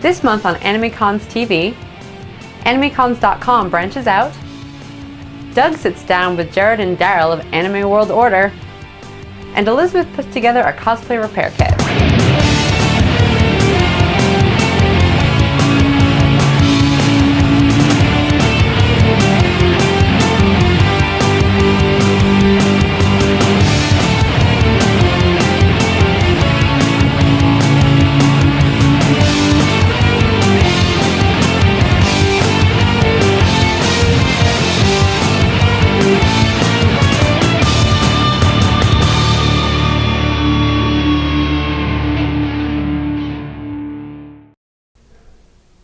This month on AnimeCons TV, animecons.com branches out, Doug sits down with Jared and Daryl of Anime World Order, and Elizabeth puts together a cosplay repair kit.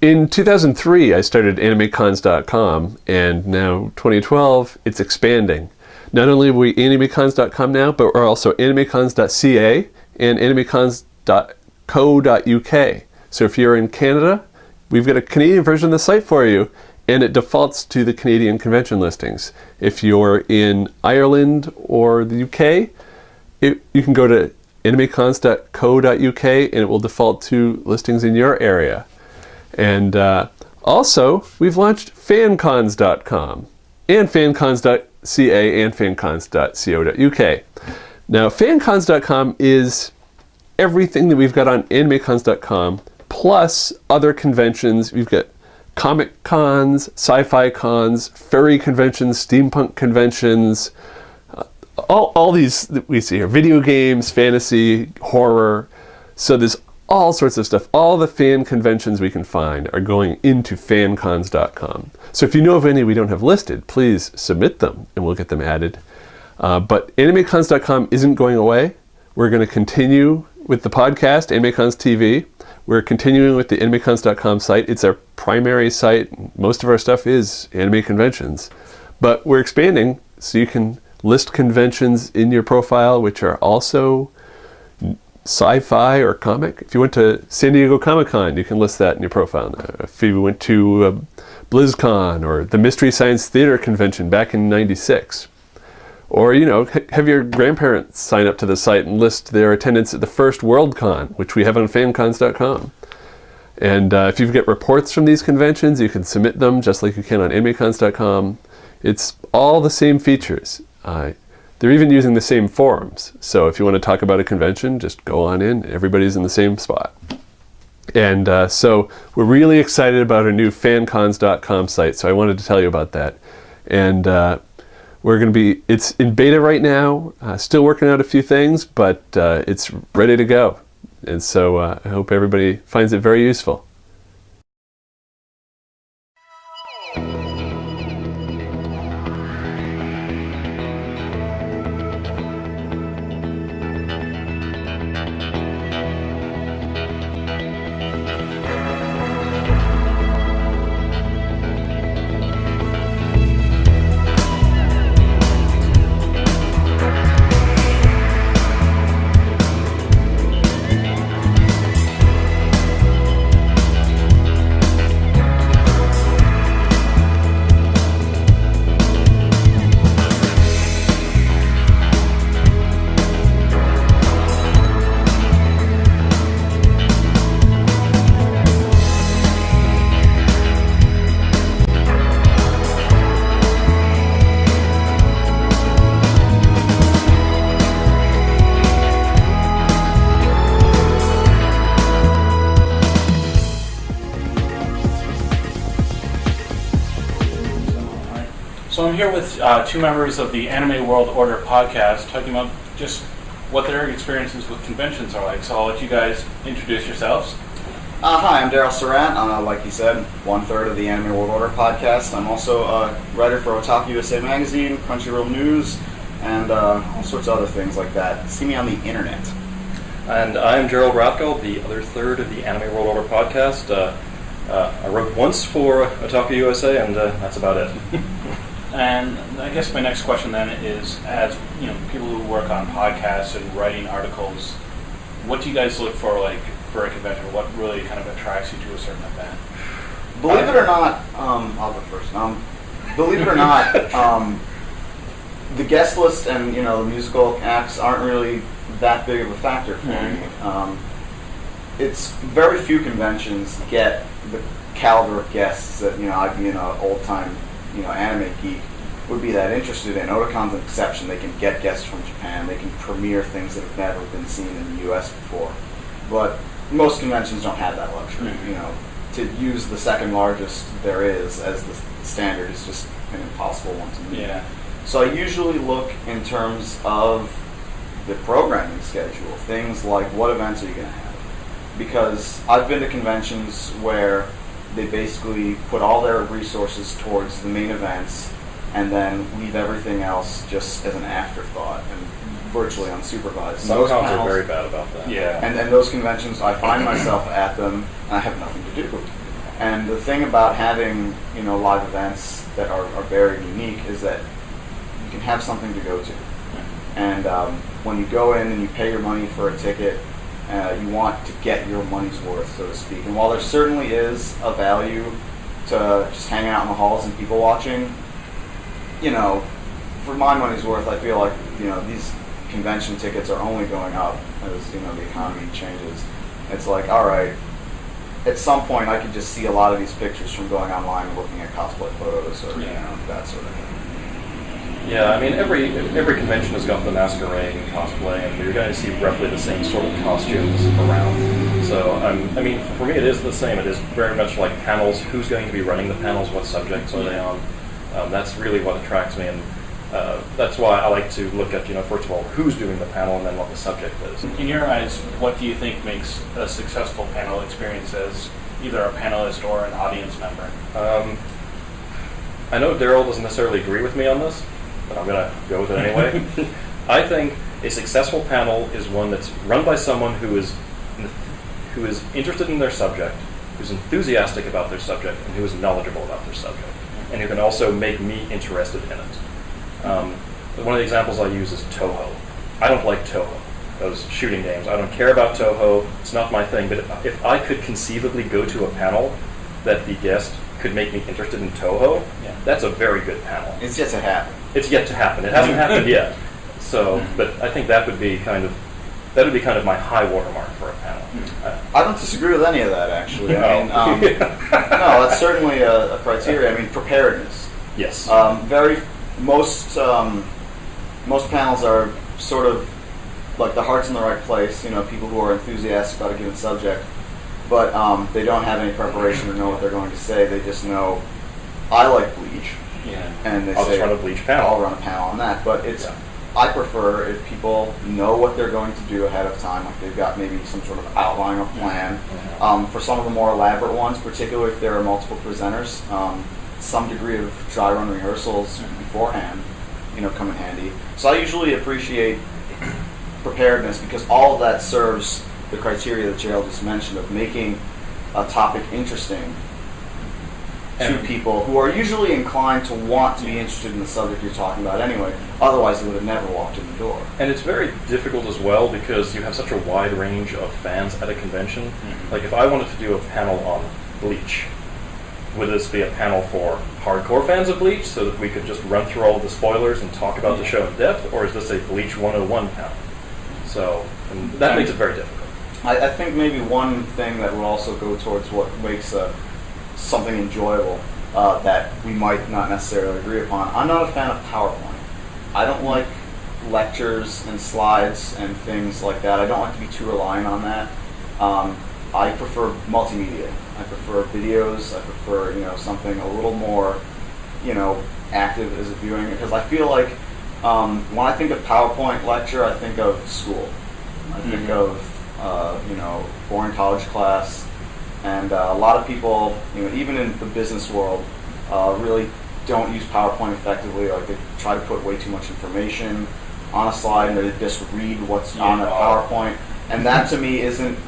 In 2003, I started animecons.com, and now 2012, it's expanding. Not only are we animecons.com now, but we're also animecons.ca and animecons.co.uk. So if you're in Canada, we've got a Canadian version of the site for you, and it defaults to the Canadian convention listings. If you're in Ireland or the UK, you can go to animecons.co.uk, and it will default to listings in your area. And also, we've launched fancons.com and fancons.ca and fancons.co.uk. Now, fancons.com is everything that we've got on animecons.com, plus other conventions. We've got comic cons, sci-fi cons, furry conventions, steampunk conventions, all these that we see here, video games, fantasy, horror. So there's all sorts of stuff. All the fan conventions we can find are going into fancons.com. So if you know of any we don't have listed, please submit them and we'll get them added. But animecons.com isn't going away. We're going to continue with the podcast, AnimeCons TV. We're continuing with the animecons.com site. It's our primary site. Most of our stuff is anime conventions. But we're expanding so you can list conventions in your profile, which are also sci-fi or comic. If you went to San Diego Comic-Con, you can list that in your profile now. If you went to BlizzCon or the Mystery Science Theater Convention back in '96, or have your grandparents sign up to the site and list their attendance at the first WorldCon, which we have on fancons.com. And if you get reports from these conventions, you can submit them just like you can on animecons.com. It's all the same features. They're even using the same forums. So if you want to talk about a convention, just go on in. Everybody's in the same spot. And so we're really excited about our new fancons.com site. So I wanted to tell you about that. And it's in beta right now, still working out a few things, but it's ready to go. And so I hope everybody finds it very useful. So I'm here with two members of the Anime World Order podcast talking about just what their experiences with conventions are like. So I'll let you guys introduce yourselves. Hi, I'm Daryl Surratt. Like you said, 1/3 of the Anime World Order podcast. I'm also a writer for Otaku USA Magazine, Crunchyroll News, and all sorts of other things like that. See me on the internet. And I'm Gerald Rathgold, the other third of the Anime World Order podcast. I wrote once for Otaku USA, and that's about it. And I guess my next question then is, as people who work on podcasts and writing articles, what do you guys look for, like, for a convention? What really kind of attracts you to a certain event? Believe it or not, I'll go first. Believe it or not, the guest list and the musical acts aren't really that big of a factor for me. it's very few conventions get the caliber of guests that I'd be an old time anime geek would be that interested in. Otacon's an exception. They can get guests from Japan. They can premiere things that have never been seen in the U.S. before. But most conventions don't have that luxury. To use the second largest there is as the standard is just an impossible one to meet. Yeah. So I usually look in terms of the programming schedule, things like what events are you going to have? Because I've been to conventions where they basically put all their resources towards the main events and then leave everything else just as an afterthought and virtually unsupervised. Some cons are very bad about that. Yeah. And those conventions, I find myself at them and I have nothing to do. And the thing about having live events that are very unique is that you can have something to go to. And when you go in and you pay your money for a ticket, you want to get your money's worth, so to speak. And while there certainly is a value to just hanging out in the halls and people watching, for my money's worth, I feel like these convention tickets are only going up as the economy changes. It's like, all right, at some point I could just see a lot of these pictures from going online and looking at cosplay photos or that sort of thing. Yeah, I mean, every convention has got the masquerade and cosplay, and you're going to see roughly the same sort of costumes around. So, I mean, for me it is the same. It is very much like panels. Who's going to be running the panels? What subjects are they on? That's really what attracts me, and that's why I like to look at, first of all, who's doing the panel and then what the subject is. In your eyes, what do you think makes a successful panel experience as either a panelist or an audience member? I know Daryl doesn't necessarily agree with me on this, but I'm going to go with it anyway. I think a successful panel is one that's run by someone who is interested in their subject, who's enthusiastic about their subject, and who is knowledgeable about their subject, and who can also make me interested in it. One of the examples I use is Toho. I don't like Toho, those shooting games. I don't care about Toho. It's not my thing. But if I could conceivably go to a panel that the guest could make me interested in Toho, that's a very good panel. It's yet to happen. It's yet to happen. It hasn't happened yet. So, but I think that would be kind of my high watermark for a panel. I don't disagree with any of that, actually. I mean, no, that's certainly a criteria. I mean, preparedness. Yes. Most panels are sort of like the heart's in the right place. People who are enthusiastic about a given subject, but they don't have any preparation or know what they're going to say. They just know, I like Bleach, and I'll just run a Bleach panel. I'll run a panel on that. But I prefer if people know what they're going to do ahead of time, like they've got maybe some sort of outline or plan. For some of the more elaborate ones, particularly if there are multiple presenters, some degree of dry run rehearsals beforehand, come in handy. So I usually appreciate preparedness because all of that serves the criteria that Gerald just mentioned of making a topic interesting to people who are usually inclined to want to be interested in the subject you're talking about anyway. Otherwise, they would have never walked in the door. And it's very difficult as well because you have such a wide range of fans at a convention. Mm-hmm. Like if I wanted to do a panel on Bleach, would this be a panel for hardcore fans of Bleach so that we could just run through all of the spoilers and talk about the show in depth, or is this a Bleach 101 panel? So that makes it very difficult. I think maybe one thing that would also go towards what makes something enjoyable that we might not necessarily agree upon. I'm not a fan of PowerPoint. I don't like lectures and slides and things like that. I don't like to be too reliant on that. I prefer multimedia. I prefer videos. I prefer something a little more active as a viewing, because I feel like when I think of PowerPoint lecture, I think of school. I think of boring college class, and a lot of people, even in the business world, really don't use PowerPoint effectively. Like they try to put way too much information on a slide, and they just read what's on a PowerPoint, and that to me isn't.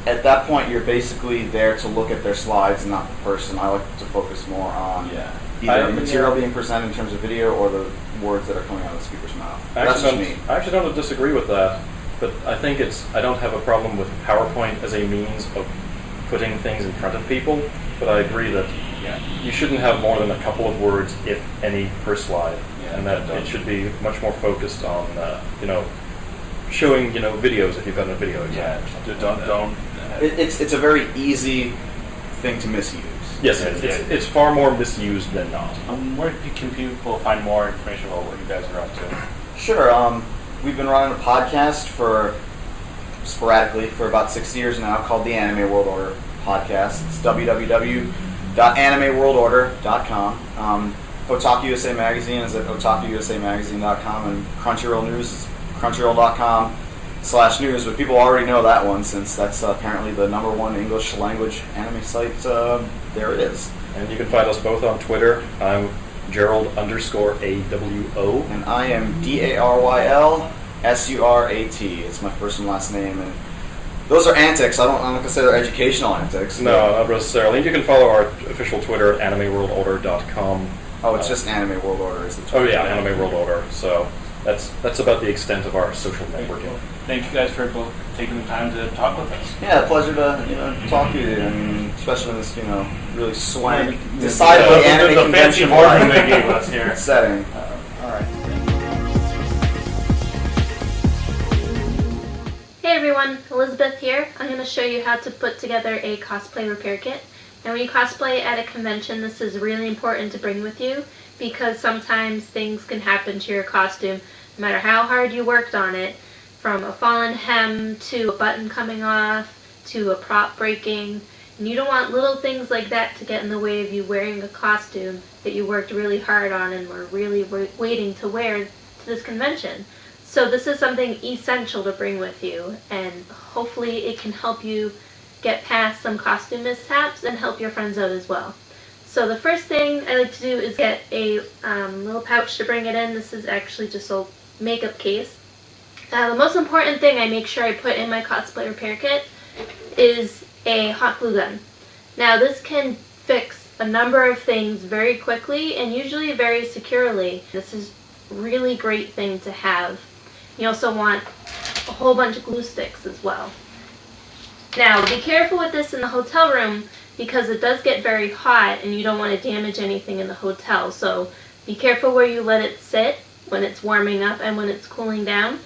At that point, you're basically there to look at their slides and not the person. I like to focus more on either material being presented in terms of video or the words that are coming out of the speaker's mouth. That's just me. I actually don't disagree with that, but I think I don't have a problem with PowerPoint as a means of putting things in front of people, but I agree that you shouldn't have more than a couple of words, if any, per slide, and that it should be much more focused on, showing videos if you've got a video exam. Don't It's a very easy thing to misuse. Yes, it's far more misused than not. Where can people find more information about what you guys are up to? Sure. We've been running a podcast sporadically for about 6 years now called the Anime World Order Podcast. It's www.animeworldorder.com. Otaku USA Magazine is at otakuusamagazine.com, and Crunchyroll News is crunchyroll.com/news, but people already know that one since that's apparently the #1 English language anime site there is. And you can find us both on Twitter. I'm Gerald_AWO. And I am DARYLSURAT. It's my first and last name, and those are antics. I'm not going to say they're educational antics. No, not necessarily. And you can follow our official Twitter at animeworldorder.com. Oh, it's just Anime World Order is the Twitter. Oh yeah, Anime World Order. So that's about the extent of our social networking. Thank you guys for both taking the time to talk with us. Yeah, pleasure to talk to you. I mean, especially in this really swank, decidedly anime the fancy convention boardroom they gave us here setting. All right. Hey everyone, Elizabeth here. I'm going to show you how to put together a cosplay repair kit. Now when you cosplay at a convention, this is really important to bring with you because sometimes things can happen to your costume no matter how hard you worked on it, from a fallen hem to a button coming off to a prop breaking. And you don't want little things like that to get in the way of you wearing a costume that you worked really hard on and were really waiting to wear to this convention. So this is something essential to bring with you, and hopefully it can help you get past some costume mishaps and help your friends out as well. So the first thing I like to do is get a little pouch to bring it in. This is actually just a makeup case. The most important thing I make sure I put in my cosplay repair kit is a hot glue gun. Now this can fix a number of things very quickly and usually very securely. This is a really great thing to have. You also want a whole bunch of glue sticks as well. Now be careful with this in the hotel room because it does get very hot and you don't want to damage anything in the hotel. So be careful where you let it sit when it's warming up and when it's cooling down.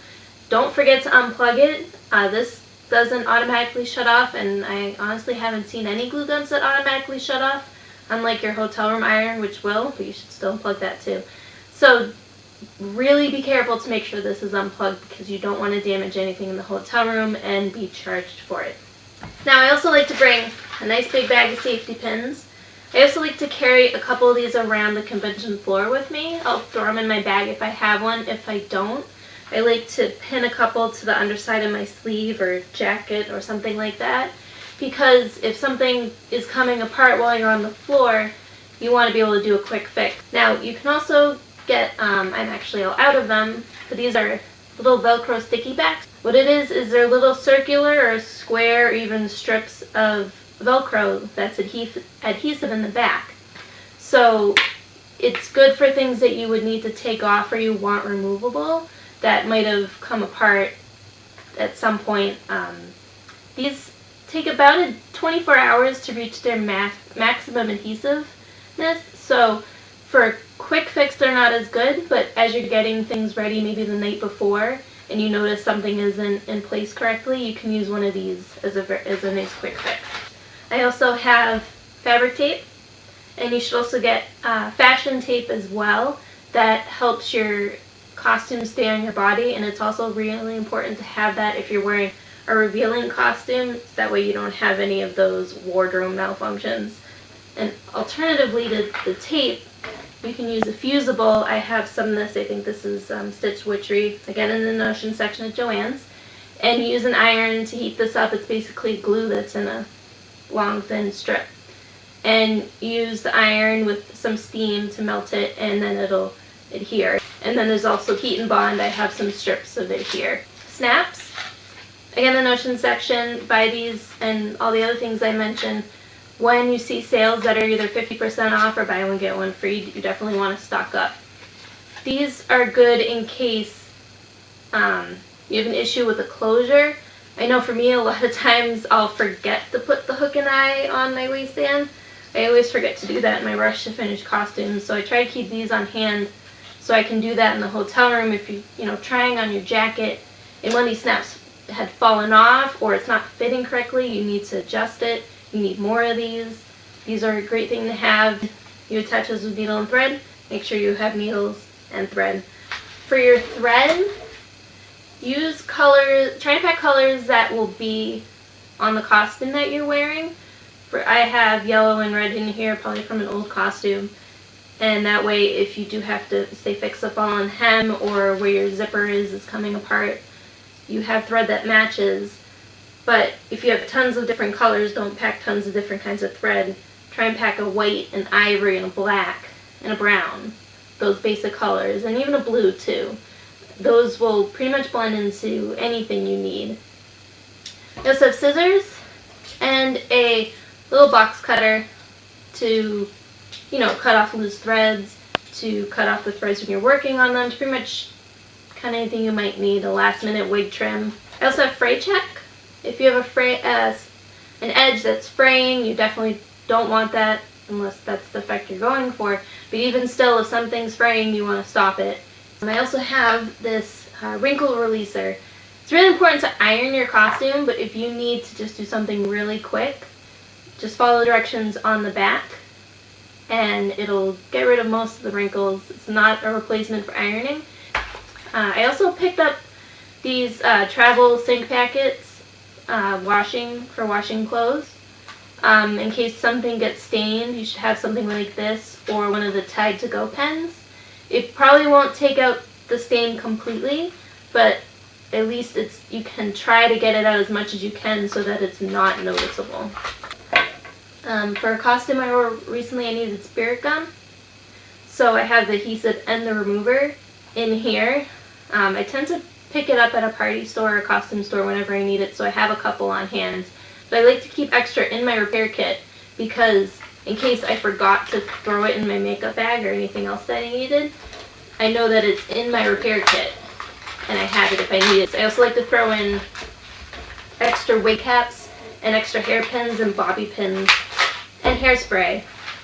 Don't forget to unplug it. This doesn't automatically shut off, and I honestly haven't seen any glue guns that automatically shut off, unlike your hotel room iron, which will, but you should still unplug that too. So really be careful to make sure this is unplugged because you don't want to damage anything in the hotel room and be charged for it. Now I also like to bring a nice big bag of safety pins. I also like to carry a couple of these around the convention floor with me. I'll throw them in my bag if I have one. If I don't, I like to pin a couple to the underside of my sleeve or jacket or something like that, because if something is coming apart while you're on the floor, you want to be able to do a quick fix. Now you can also get, I'm actually all out of them, but these are little Velcro sticky backs. What it is they're little circular or square or even strips of Velcro that's adhesive in the back. So it's good for things that you would need to take off or you want removable that might have come apart at some point. These take about 24 hours to reach their maximum adhesiveness, so for a quick fix they're not as good, but as you're getting things ready maybe the night before and you notice something isn't in place correctly, you can use one of these as a nice quick fix. I also have fabric tape, and you should also get fashion tape as well. That helps your costume stay on your body, and it's also really important to have that if you're wearing a revealing costume. That way you don't have any of those wardrobe malfunctions. And alternatively to the tape, you can use a fusible. I have some of this. I think this is Stitch Witchery, again in the Notion section at Joann's. And you use an iron to heat this up. It's basically glue that's in a long thin strip. And use the iron with some steam to melt it, and then it'll adhere. And then there's also heat and bond. I have some strips of it here. Snaps. Again, the Notion section. Buy these and all the other things I mentioned. When you see sales that are either 50% off or buy one get one free, you definitely want to stock up. These are good in case you have an issue with a closure. I know for me, a lot of times I'll forget to put the hook and eye on my waistband. I always forget to do that in my rush to finish costumes, so I try to keep these on hand so I can do that in the hotel room if you're trying on your jacket and one of these snaps had fallen off or it's not fitting correctly, you need to adjust it. You need more of these. These are a great thing to have. You attach those with needle and thread. Make sure you have needles and thread. For your thread, use colors, try to pack colors that will be on the costume that you're wearing. I have yellow and red in here, probably from an old costume. And that way, if you do have to say fix a fallen hem or where your zipper is coming apart, you have thread that matches. But if you have tons of different colors, don't pack tons of different kinds of thread. Try and pack a white, an ivory, and a black, and a brown. Those basic colors, and even a blue too. Those will pretty much blend into anything you need. I also have scissors and a little box cutter to, cut off loose threads, to cut off the threads when you're working on them, to pretty much kind of anything you might need, a last minute wig trim. I also have fray check. If you have an edge that's fraying, you definitely don't want that unless that's the effect you're going for. But even still, if something's fraying, you want to stop it. And I also have this wrinkle releaser. It's really important to iron your costume, but if you need to just do something really quick, just follow the directions on the back and it'll get rid of most of the wrinkles. It's not a replacement for ironing. I also picked up these travel sink packets, for washing clothes. In case something gets stained, you should have something like this or one of the Tide to Go pens. It probably won't take out the stain completely, but at least you can try to get it out as much as you can so that it's not noticeable. For a costume I wore recently, I needed spirit gum. So I have the adhesive and the remover in here. I tend to pick it up at a party store or a costume store whenever I need it, so I have a couple on hand. But I like to keep extra in my repair kit because in case I forgot to throw it in my makeup bag or anything else that I needed, I know that it's in my repair kit and I have it if I need it. I also like to throw in extra wig caps and extra hairpins and bobby pins and hairspray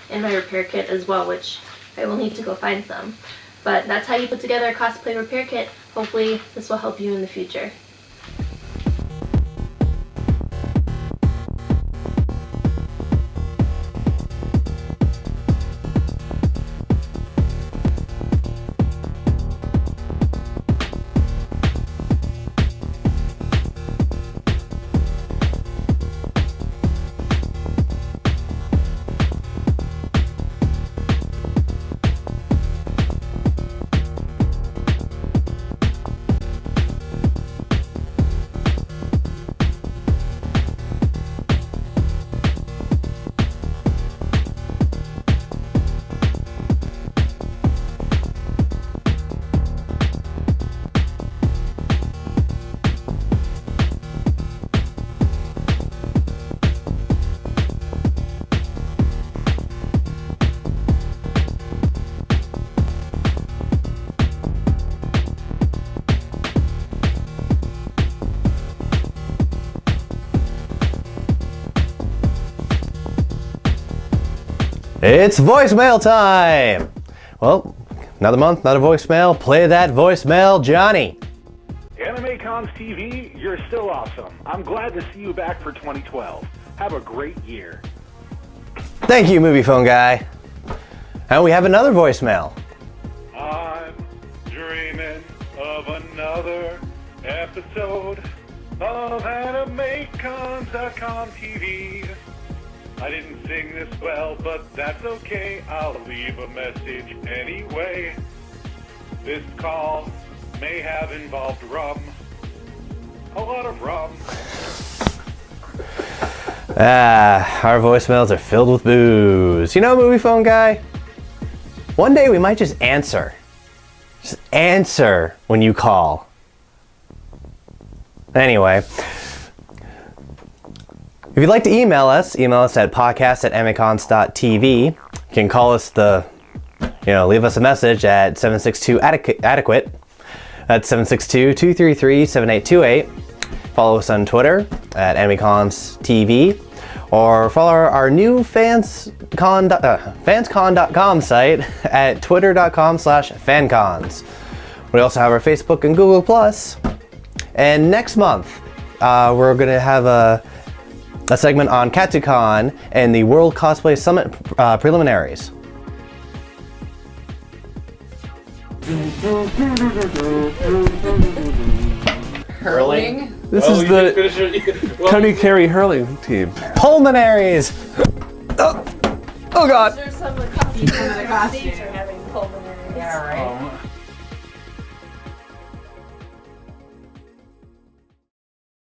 in my repair kit as well, which I will need to go find some. But that's how you put together a cosplay repair kit. Hopefully this will help you in the future. It's voicemail time! Well, another month, not a voicemail. Play that voicemail, Johnny. AnimeCons TV, you're still awesome. I'm glad to see you back for 2012. Have a great year. Thank you, Movie Phone Guy. And we have another voicemail. I'm dreaming of another episode of animecons.com TV. I didn't sing this well, but that's okay. I'll leave a message anyway. This call may have involved rum. A lot of rum. Our voicemails are filled with booze. You know, Movie Phone Guy? One day we might just answer. Just answer when you call. Anyway. If you'd like to email us at podcast@animecons.tv. You can call us leave us a message at 762-ADEQUATE. That's 762-233-7828. Follow us on Twitter at animecons.tv. Or follow our new fancon.com site at twitter.com/fancons. We also have our Facebook and Google+. And next month, we're going to have a segment on Katsucon and the World Cosplay Summit preliminaries. Hurling? This is the Tony Carey hurling team. Pulmonaries! Oh God! There's some of the costumes are having pulmonary. Yeah, right.